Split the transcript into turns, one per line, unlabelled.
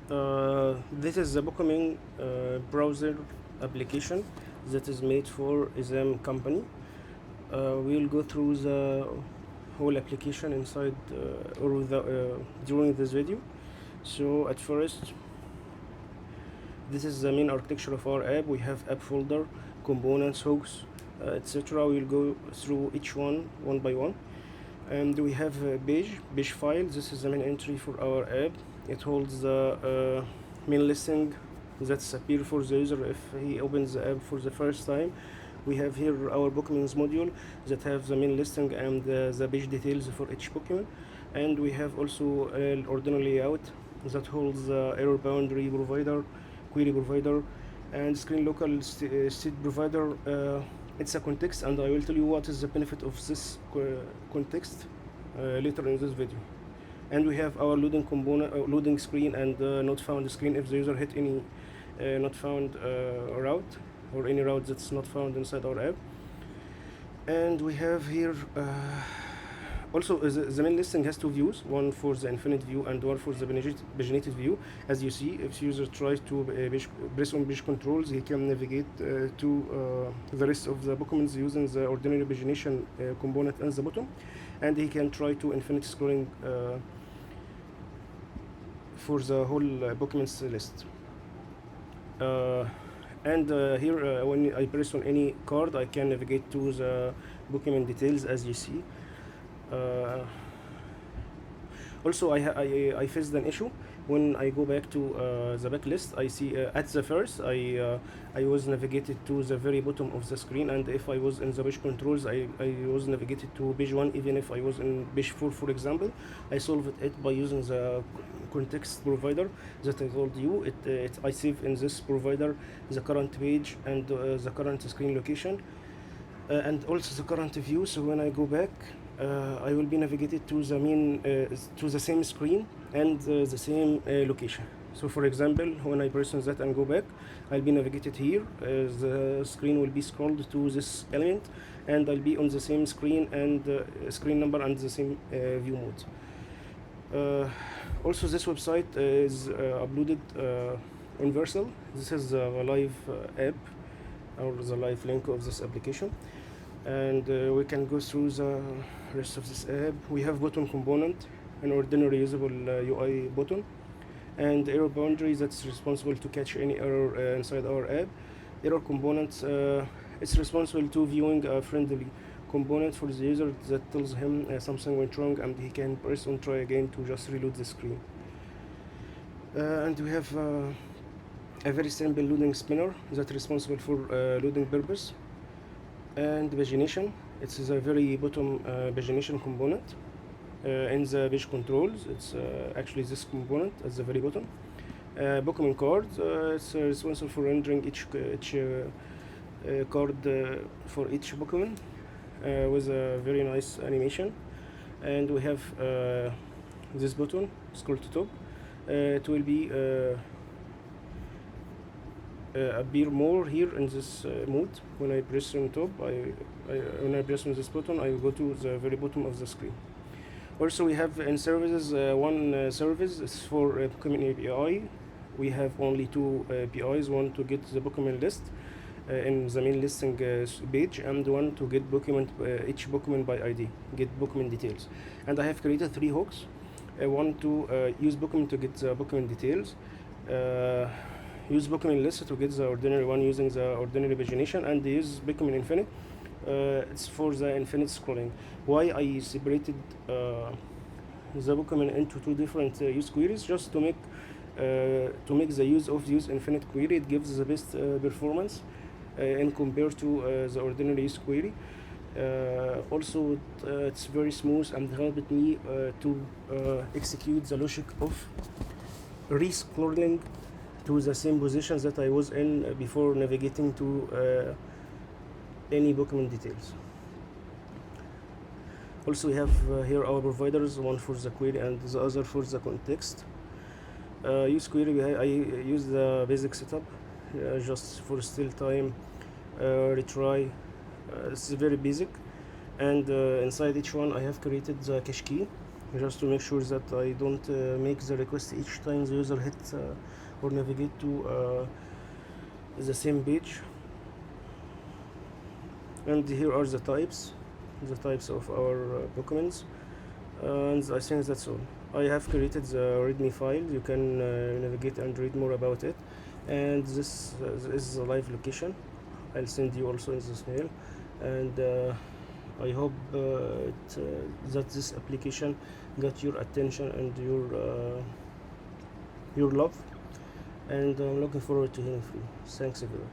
This is the Bookman browser application that is made for Izam company. We'll go through the whole application inside or during this video. So at first, this is the main architecture of our app. We have app folder, components, hooks, etc. We'll go through each one by one. And we have a page file. This is the main entry for our app. It holds the main listing that's appear for the user if he opens the app for the first time. We have here our Pokemons module that have the main listing and the page details for each Pokemon. And we have also an ordinary layout that holds the error boundary provider, query provider, and screen local state provider. It's a context, and I will tell you what is the benefit of this context later in this video. And we have our loading component, loading screen, and not found screen if the user hit any not found route or any route that's not found inside our app. And we have here also the main listing has two views, one for the infinite view and one for the paginated view. As you see, if user tries to press on page controls, he can navigate to the rest of the documents using the ordinary pagination component at the bottom, and he can try to infinite scrolling for the whole documents list. And here when I press on any card, I can navigate to the document details, as you see. Also, I faced an issue when I go back to the backlist. I see at the first I was navigated to the very bottom of the screen, and if I was in the page controls, I was navigated to page 1, even if I was in page 4, for example. I solved it by using the context provider that I told you. I save in this provider the current page and the current screen location and also the current view. So when I go back, I will be navigated to the main to the same screen and the same location. So for example, when I press on that and go back, I'll be navigated here. The screen will be scrolled to this element, and I'll be on the same screen and screen number and the same view mode. Also, this website is uploaded on Versal. This is the live app or the live link of this application, and we can go through the rest of this app. We have button component, an ordinary usable UI button, and error boundary that's responsible to catch any error inside our app. Error component, it's responsible to viewing a friendly component for the user that tells him something went wrong, and he can press on try again to just reload the screen. And we have a very simple loading spinner that's responsible for loading purpose. And pagination, it's a very bottom pagination component. In the page controls, it's actually this component at the very bottom. Pokemon cards, it's responsible for rendering each card for each Pokemon with a very nice animation. And we have this button, scroll to top. It will be appear more here in this mode. When I press on top, when I press on this button, I will go to the very bottom of the screen. Also, we have in services one service is for Pokemon API. We have only two APIs, one to get the Pokemon list in the main listing page, and one to get each Pokemon by ID, get Pokemon details. And I have created three hooks. One to use Pokemon to get the Pokemon details, use Pokemon list to get the ordinary one using the ordinary pagination, and use Pokemon Infinite. It's for the infinite scrolling. Why I separated the Pokemon into two different use queries? Just to make the use infinite query. It gives the best performance in compared to the ordinary use query. Also, it's very smooth and helped me to execute the logic of re-scrolling to the same positions that I was in before navigating to any Pokemon details. Also, we have here our providers, one for the query and the other for the context. Use query, I use the basic setup just for still time, retry. It's very basic, and inside each one I have created the cache key just to make sure that I don't make the request each time the user hit or navigate to the same page. And here are the types of our documents, and I think that's all. I have created the readme file. You can navigate and read more about it. And this is the live location. I'll send you also in this mail. And I hope that this application got your attention and your love. And I'm looking forward to hearing from you. Thanks everyone.